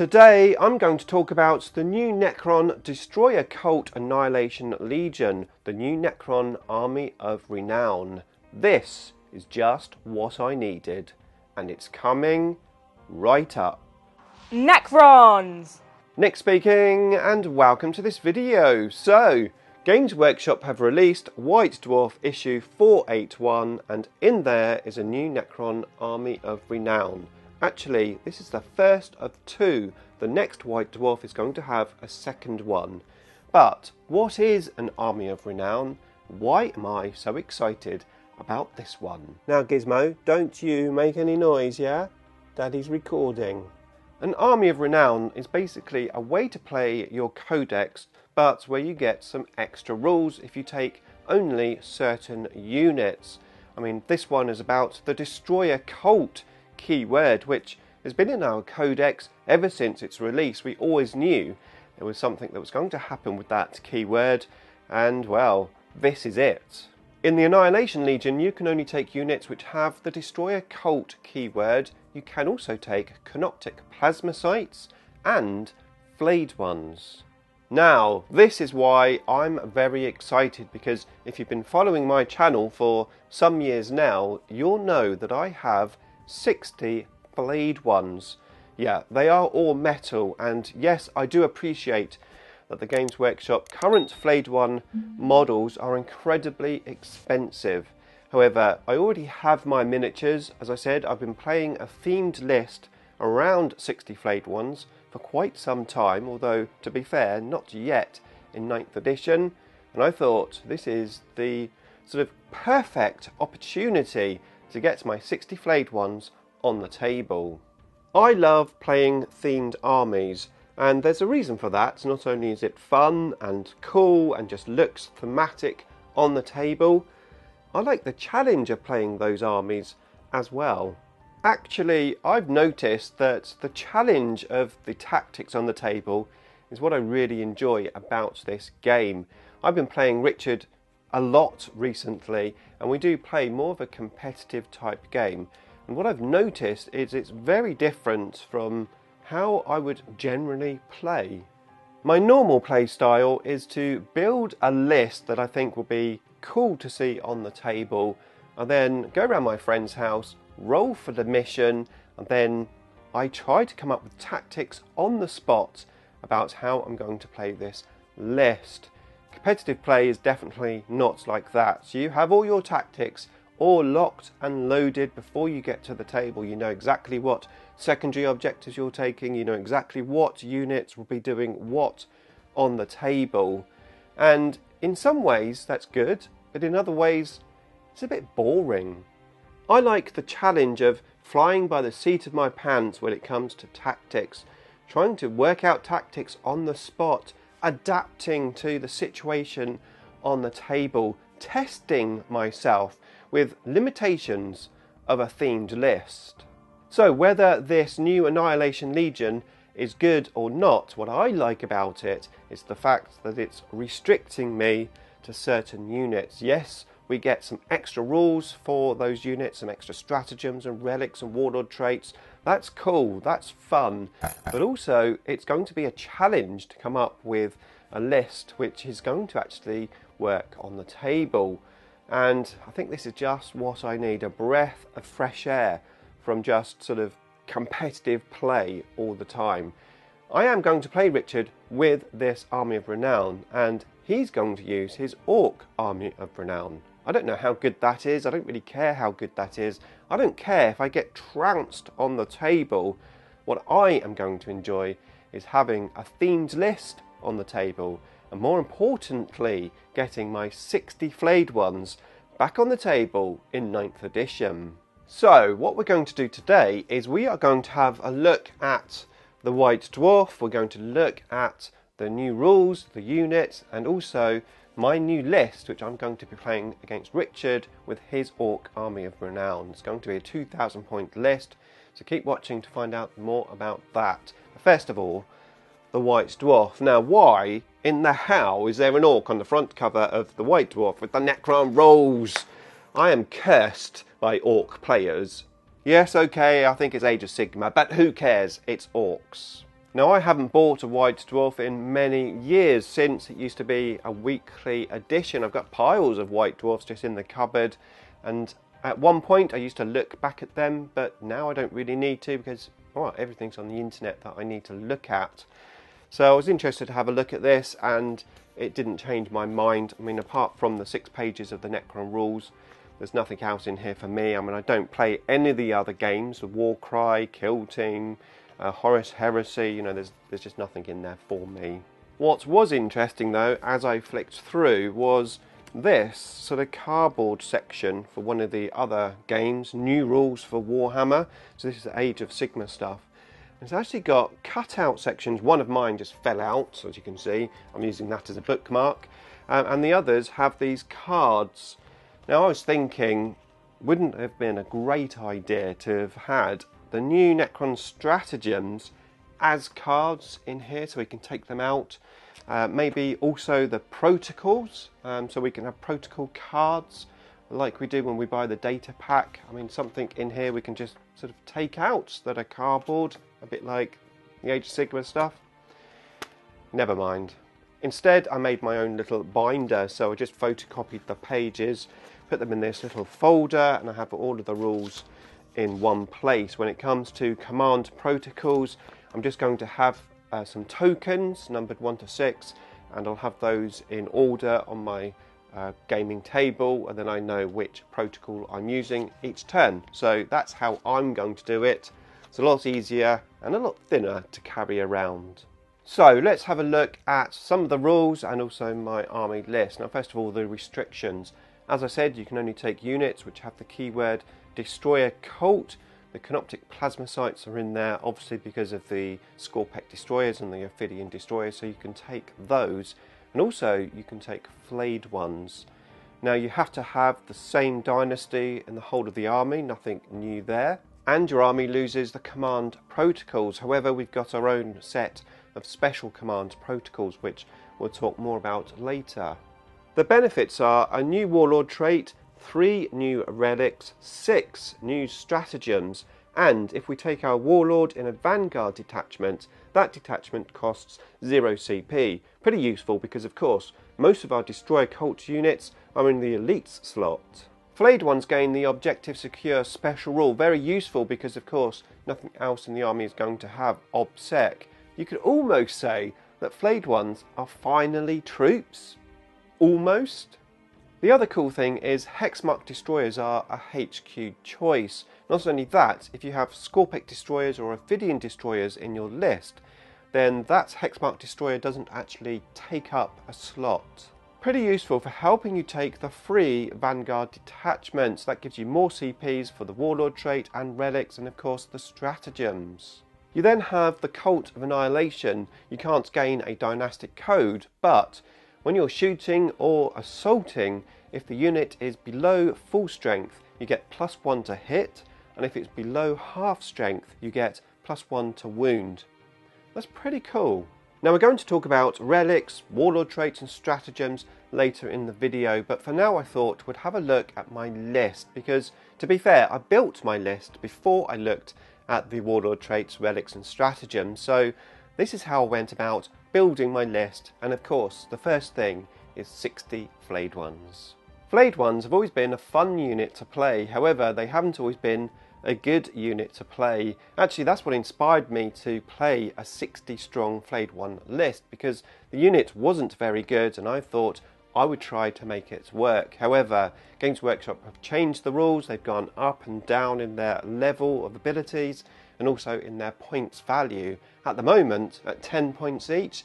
Today I'm going to talk about the new Necron Destroyer Cult Annihilation Legion, the new Necron Army of Renown. This is just what I needed, and it's coming right up. Necrons! Nick speaking, and welcome to this video. So, Games Workshop have released White Dwarf issue 481, and in there is a new Necron Army of Renown. Actually, this is the first of two. The next White Dwarf is going to have a second one. But what is an Army of Renown? Why am I so excited about this one? Now Gizmo, don't you make any noise, yeah? Daddy's recording. An Army of Renown is basically a way to play your codex, but where you get some extra rules if you take only certain units. I mean, this one is about the Destroyer Cult keyword, which has been in our codex ever since its release. We always knew there was something that was going to happen with that keyword, and well, this is it. In the Annihilation Legion, you can only take units which have the Destroyer Cult keyword. You can also take Canoptic Plasmacytes and Flayed Ones. Now, this is why I'm very excited, because if you've been following my channel for some years now, you'll know that I have 60 Flayed Ones. Yeah, they are all metal, and yes, I do appreciate that the Games Workshop current Flayed One models are incredibly expensive. However, I already have my miniatures. As I said, I've been playing a themed list around 60 Flayed Ones for quite some time, although to be fair, not yet in 9th edition, and I thought this is the sort of perfect opportunity to get my 60 Flayed Ones on the table. I love playing themed armies, and there's a reason for that. Not only is it fun and cool and just looks thematic on the table, I like the challenge of playing those armies as well. Actually, I've noticed that the challenge of the tactics on the table is what I really enjoy about this game. I've been playing Richard a lot recently, and we do play more of a competitive type game, and what I've noticed is it's very different from how I would generally play. My normal play style is to build a list that I think will be cool to see on the table, and then go around my friend's house, roll for the mission, and then I try to come up with tactics on the spot about how I'm going to play this list. Competitive play is definitely not like that. So you have all your tactics all locked and loaded before you get to the table. You know exactly what secondary objectives you're taking. You know exactly what units will be doing what on the table. And in some ways that's good, but in other ways it's a bit boring. I like the challenge of flying by the seat of my pants when it comes to tactics, trying to work out tactics on the spot, adapting to the situation on the table, testing myself with limitations of a themed list. So whether this new Annihilation Legion is good or not, what I like about it is the fact that it's restricting me to certain units. Yes, we get some extra rules for those units, some extra stratagems and relics and warlord traits. That's cool, that's fun, but also it's going to be a challenge to come up with a list which is going to actually work on the table. And I think this is just what I need, a breath of fresh air from just sort of competitive play all the time. I am going to play Richard with this Army of Renown, and he's going to use his Orc Army of Renown. I don't know how good that is. I don't really care how good that is. I don't care if I get trounced on the table. What I am going to enjoy is having a themed list on the table, and more importantly, getting my 60 Flayed Ones back on the table in 9th edition. So what we're going to do today is we are going to have a look at the White Dwarf. We're going to look at the new rules, the units, and also my new list, which I'm going to be playing against Richard with his Orc Army of Renown. It's going to be a 2,000 point list, so keep watching to find out more about that. First of all, the White Dwarf. Now, why in the hell is there an Orc on the front cover of the White Dwarf with the Necron rolls? I am cursed by Orc players. Yes, okay, I think it's Age of Sigmar, but who cares? It's Orcs. Now, I haven't bought a White Dwarf in many years, since it used to be a weekly edition. I've got piles of White Dwarfs just in the cupboard, and at one point I used to look back at them, but now I don't really need to, because everything's on the internet that I need to look at. So I was interested to have a look at this, and it didn't change my mind. I mean, apart from the 6 pages of the Necron rules, there's nothing else in here for me. I mean, I don't play any of the other games, the Warcry, Kill Team, Horus Heresy, you know, there's just nothing in there for me. What was interesting though, as I flicked through, was this sort of cardboard section for one of the other games, new rules for Warhammer. So this is Age of Sigmar stuff. It's actually got cut-out sections. One of mine just fell out, as you can see. I'm using that as a bookmark. And the others have these cards. Now, I was thinking, wouldn't it have been a great idea to have had the new Necron stratagems as cards in here, so we can take them out? Maybe also the protocols, so we can have protocol cards like we do when we buy the data pack. I mean, something in here we can just sort of take out that are cardboard, a bit like the Age of Sigmar stuff. Never mind. Instead, I made my own little binder, so I just photocopied the pages, put them in this little folder, and I have all of the rules in one place. When it comes to command protocols, I'm just going to have some tokens numbered 1 to 6, and I'll have those in order on my gaming table, and then I know which protocol I'm using each turn. So that's how I'm going to do it. It's a lot easier and a lot thinner to carry around. So let's have a look at some of the rules and also my army list. Now, first of all, the restrictions. As I said, you can only take units which have the keyword Destroyer Cult. The Canoptic Plasmacytes are in there, obviously because of the Scorpec Destroyers and the Ophidian Destroyers, so you can take those. And also, you can take Flayed Ones. Now, you have to have the same dynasty in the whole of the army, nothing new there. And your army loses the command protocols. However, we've got our own set of special command protocols, which we'll talk more about later. The benefits are a new Warlord trait, 3 new relics, 6 new stratagems, and if we take our Warlord in a Vanguard detachment, that detachment costs 0 CP. Pretty useful because, of course, most of our Destroyer Cult units are in the Elites slot. Flayed Ones gain the Objective Secure special rule. Very useful because, of course, nothing else in the army is going to have OBSEC. You could almost say that Flayed Ones are finally troops. Almost. The other cool thing is Hexmark Destroyers are a HQ choice. Not only that, if you have Scorpec Destroyers or Ophidian Destroyers in your list, then that Hexmark Destroyer doesn't actually take up a slot. Pretty useful for helping you take the free Vanguard detachments. That gives you more CPs for the Warlord trait and relics, and of course the stratagems. You then have the Cult of Annihilation. You can't gain a dynastic code, but when you're shooting or assaulting, if the unit is below full strength, you get +1 to hit, and if it's below half strength, you get +1 to wound. That's pretty cool. Now, we're going to talk about relics, Warlord traits and stratagems later in the video, but for now I thought we'd have a look at my list, because to be fair, I built my list before I looked at the Warlord traits, relics and stratagems, so this is how I went about building my list, and of course the first thing is 60 Flayed Ones. Flayed Ones have always been a fun unit to play, however they haven't always been a good unit to play. Actually, that's what inspired me to play a 60 strong Flayed One list, because the unit wasn't very good and I thought I would try to make it work. However, Games Workshop have changed the rules. They've gone up and down in their level of abilities and also in their points value. At the moment, at 10 points each,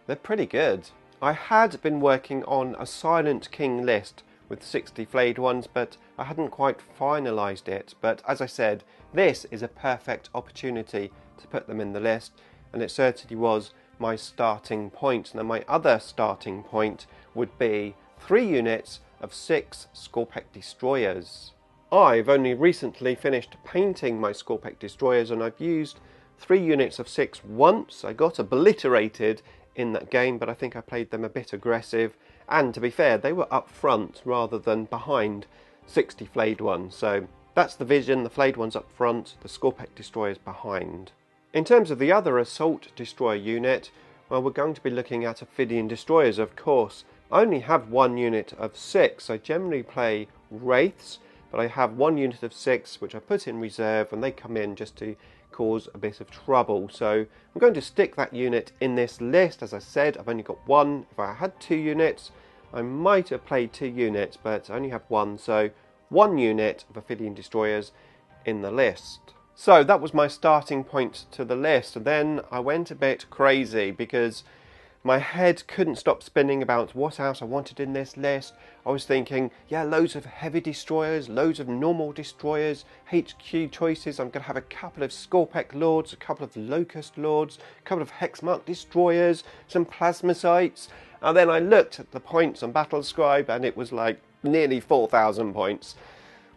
they're pretty good. I had been working on a Silent King list with 60 Flayed Ones, but I hadn't quite finalised it. But as I said, this is a perfect opportunity to put them in the list, and it certainly was my starting point. Now, my other starting point would be 3 units of 6 Scorpec Destroyers. I've only recently finished painting my Scorpec Destroyers, and I've used 3 units of 6 once. I got obliterated in that game, but I think I played them a bit aggressive, and to be fair, they were up front rather than behind 60 Flayed Ones. So that's the vision, the Flayed Ones up front, the Scorpec Destroyers behind. In terms of the other assault destroyer unit, well, we're going to be looking at Ophidian destroyers, of course. I only have one unit of 6. I generally play wraiths, but I have one unit of 6 which I put in reserve, and they come in just to cause a bit of trouble. So I'm going to stick that unit in this list. As I said, I've only got one. If I had 2 units, I might have played 2 units, but I only have one, so 1 unit of Ophidian destroyers in the list. So that was my starting point to the list. Then I went a bit crazy because my head couldn't stop spinning about what else I wanted in this list. I was thinking, yeah, loads of heavy destroyers, loads of normal destroyers, HQ choices. I'm going to have a couple of Scorpec Lords, a couple of Locust Lords, a couple of Hexmark destroyers, some Plasmacytes. And then I looked at the points on Battlescribe and it was like nearly 4,000 points.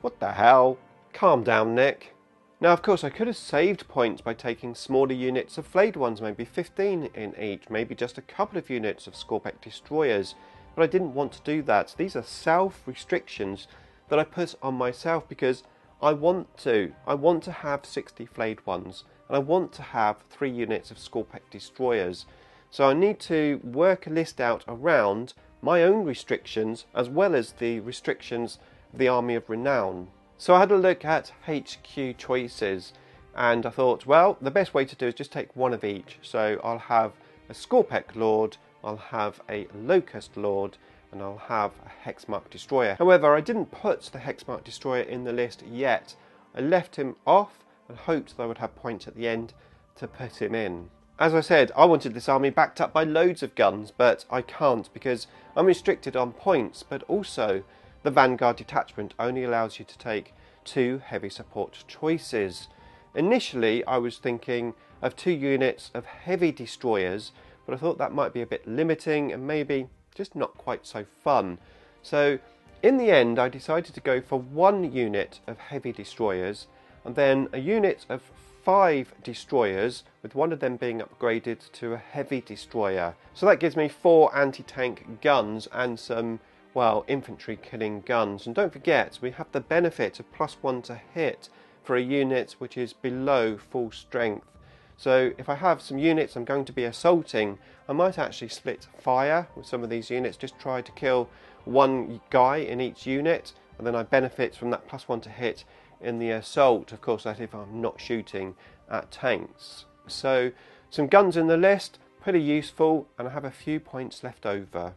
What the hell? Calm down, Nick. Now, of course, I could have saved points by taking smaller units of Flayed Ones, maybe 15 in each, maybe just a couple of units of Scorpec Destroyers, but I didn't want to do that. These are self-restrictions that I put on myself because I want to. I want to have 60 Flayed Ones, and I want to have 3 units of Scorpec Destroyers. So I need to work a list out around my own restrictions, as well as the restrictions of the Army of Renown. So I had a look at HQ choices and I thought, well, the best way to do is just take one of each. So I'll have a Scorpec Lord, I'll have a Locust Lord, and I'll have a Hexmark Destroyer. However, I didn't put the Hexmark Destroyer in the list yet. I left him off and hoped that I would have points at the end to put him in. As I said, I wanted this army backed up by loads of guns, but I can't because I'm restricted on points, but also the Vanguard detachment only allows you to take 2 heavy support choices. Initially, I was thinking of 2 units of heavy destroyers, but I thought that might be a bit limiting and maybe just not quite so fun. So in the end, I decided to go for 1 unit of heavy destroyers and then a unit of 5 destroyers, with one of them being upgraded to a heavy destroyer. So that gives me 4 anti-tank guns and some, well, infantry killing guns. And don't forget, we have the benefit of +1 to hit for a unit which is below full strength. So if I have some units I'm going to be assaulting, I might actually split fire with some of these units, just try to kill 1 guy in each unit, and then I benefit from that +1 to hit in the assault. Of course, that if I'm not shooting at tanks. So some guns in the list, pretty useful, and I have a few points left over.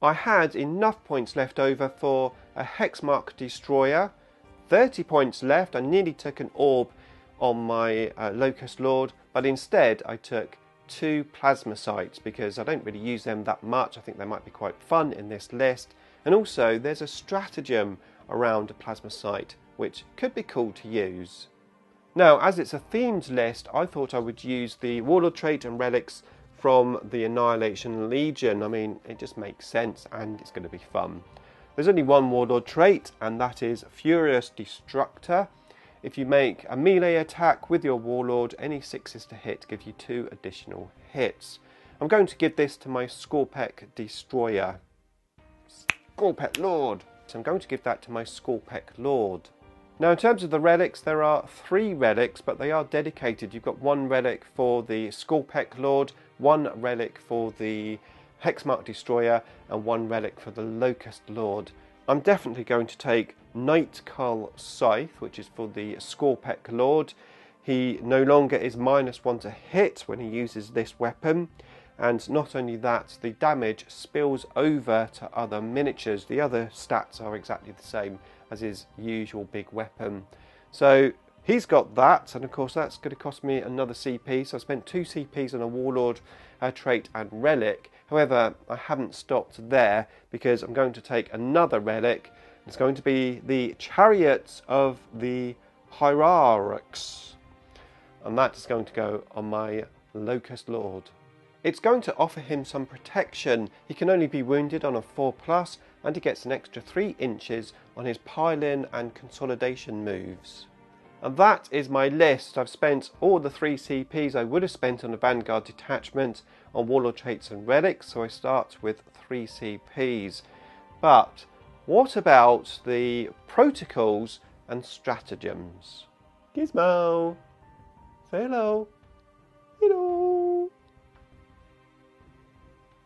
I had enough points left over for a Hexmark Destroyer, 30 points left. I nearly took an orb on my Locust Lord, but instead I took 2 Plasmacytes because I don't really use them that much. I think they might be quite fun in this list. And also there's a stratagem around a Plasmacyte which could be cool to use. Now, as it's a themed list, I thought I would use the Warlord trait and relics from the Annihilation Legion. I mean, it just makes sense and it's going to be fun. There's only one Warlord trait, and that is Furious Destructor. If you make a melee attack with your Warlord, any 6s to hit give you 2 additional hits. I'm going to give this to my Scorpec Destroyer. Scorpec Lord! So I'm going to give that to my Scorpec Lord. Now, in terms of the relics, there are 3 relics, but they are dedicated. You've got 1 relic for the Scorpec Lord, 1 relic for the Hexmark Destroyer, and 1 relic for the Locust Lord. I'm definitely going to take Nightcull Scythe, which is for the Scorpec Lord. He no longer is -1 to hit when he uses this weapon. And not only that, the damage spills over to other miniatures. The other stats are exactly the same as his usual big weapon. So he's got that, and of course that's going to cost me another CP. So I spent 2 CPs on a Warlord trait and relic. However, I haven't stopped there because I'm going to take another relic. It's going to be the Chariots of the Hierarchs, and that is going to go on my Locust Lord. It's going to offer him some protection. He can only be wounded on a 4+, and he gets an extra 3 inches on his pile-in and consolidation moves. And that is my list. I've spent all the 3 CPs I would have spent on a Vanguard detachment on Warlord traits and relics, so I start with 3 CPs. But what about the protocols and stratagems? Gizmo, say hello.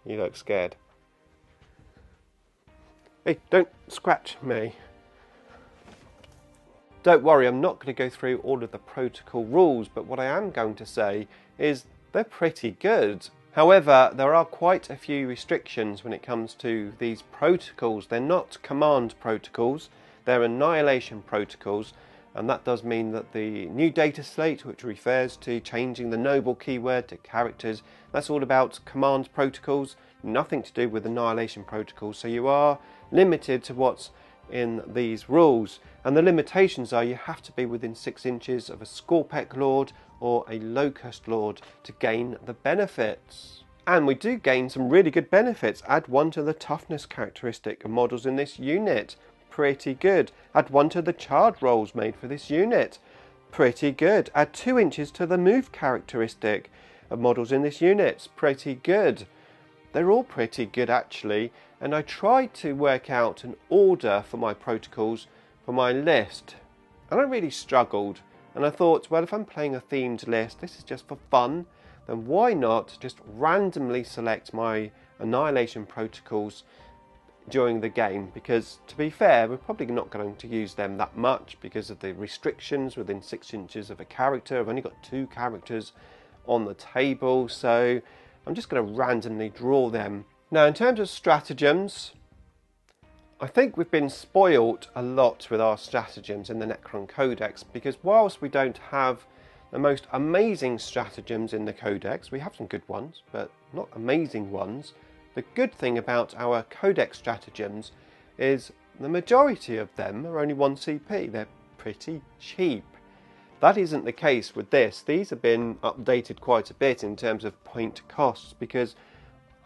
You look scared. Hey, don't scratch me. Don't worry, I'm not going to go through all of the protocol rules, but what I am going to say is they're pretty good. However, there are quite a few restrictions when it comes to these protocols. They're not command protocols, they're annihilation protocols, and that does mean that the new data slate, which refers to changing the noble keyword to characters, that's all about command protocols, nothing to do with annihilation protocols, so you are limited to what's in these rules. And the limitations are you have to be within 6 inches of a Scorpec Lord or a Locust Lord to gain the benefits. And we do gain some really good benefits. Add 1 to the toughness characteristic of models in this unit. Pretty good. Add 1 to the charge rolls made for this unit. Pretty good. Add 2 inches to the move characteristic of models in this unit. Pretty good. They're all pretty good actually, and I tried to work out an order for my protocols for my list, and I really struggled. And I thought, well, if I'm playing a themed list, this is just for fun, then why not just randomly select my annihilation protocols during the game? Because to be fair, we're probably not going to use them that much because of the restrictions within 6 inches of a character. I've only got 2 characters on the table, so I'm just going to randomly draw them. Now, in terms of stratagems, I think we've been spoilt a lot with our stratagems in the Necron Codex, because whilst we don't have the most amazing stratagems in the Codex, we have some good ones, but not amazing ones. The good thing about our Codex stratagems is the majority of them are only 1 CP. They're pretty cheap. That isn't the case with this. These have been updated quite a bit in terms of point costs, because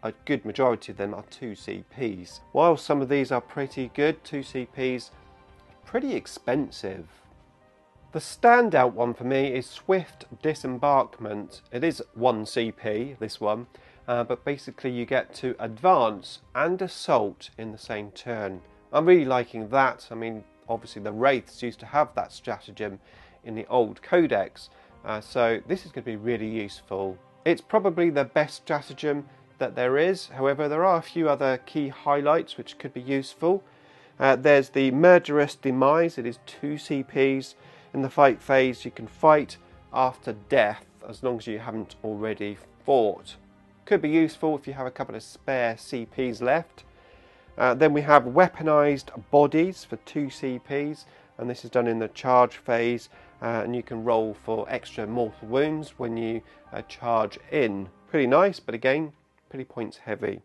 a good majority of them are 2 CPs. While some of these are pretty good, 2 CPs are pretty expensive. The standout one for me is Swift Disembarkment. It is 1 CP, this one, but basically you get to advance and assault in the same turn. I'm really liking that. I mean, obviously the Wraiths used to have that stratagem in the old Codex, so this is going to be really useful. It's probably the best stratagem that there is. However, there are a few other key highlights which could be useful. There's the Murderous Demise. It is 2 CPs. In the fight phase, you can fight after death as long as you haven't already fought. Could be useful if you have a couple of spare CPs left. Then we have Weaponized Bodies for 2 CPs, and this is done in the charge phase, and you can roll for extra mortal wounds when you charge in. Pretty nice, but again, pretty points heavy.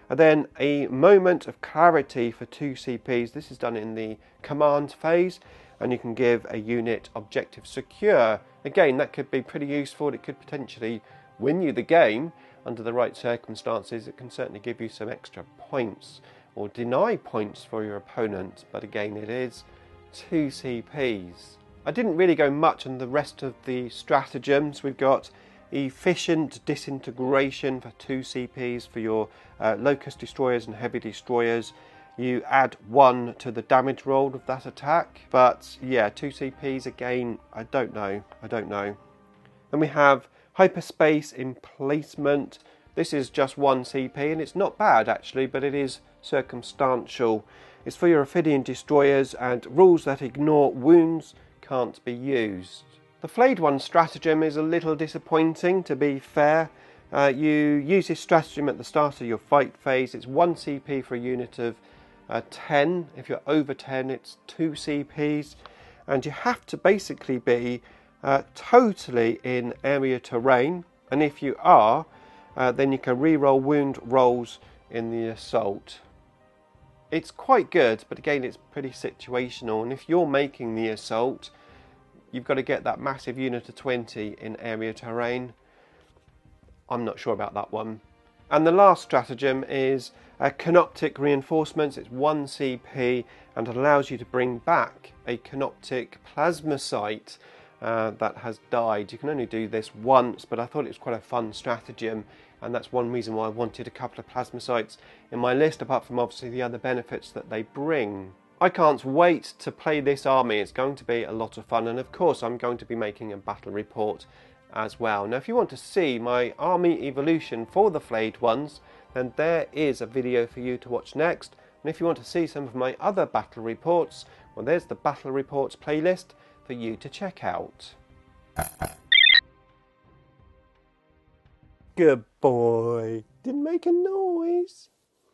And then a Moment of Clarity for 2 CPs. This is done in the command phase, and you can give a unit objective secure. Again, that could be pretty useful. It could potentially win you the game under the right circumstances. It can certainly give you some extra points or deny points for your opponent, but again, it is 2 CPs. I didn't really go much on the rest of the stratagems. We've got Efficient Disintegration for 2 CPs for your Locust Destroyers and Heavy Destroyers. You add 1 to the damage roll of that attack. But yeah, 2 CPs again, I don't know. Then we have Hyperspace Emplacement. This is just 1 CP, and it's not bad actually, but it is circumstantial. It's for your Ophidian Destroyers, and rules that ignore wounds can't be used. The Flayed Ones stratagem is a little disappointing, to be fair. You use this stratagem at the start of your fight phase. It's 1 CP for a unit of 10. If you're over 10, it's 2 CPs. And you have to basically be totally in area terrain. And if you are, then you can re-roll wound rolls in the assault. It's quite good, but again, it's pretty situational. And if you're making the assault, you've got to get that massive unit of 20 in area terrain. I'm not sure about that one. And the last stratagem is Canoptic Reinforcements. It's 1 CP, and it allows you to bring back a Canoptic Plasmacyte that has died. You can only do this once, but I thought it was quite a fun stratagem, and that's one reason why I wanted a couple of Plasmacytes in my list, apart from obviously the other benefits that they bring. I can't wait to play this army. It's going to be a lot of fun, and of course I'm going to be making a battle report as well. Now, if you want to see my army evolution for the Flayed Ones, then there is a video for you to watch next. And if you want to see some of my other battle reports, well, there's the battle reports playlist for you to check out. Good boy. Didn't make a noise.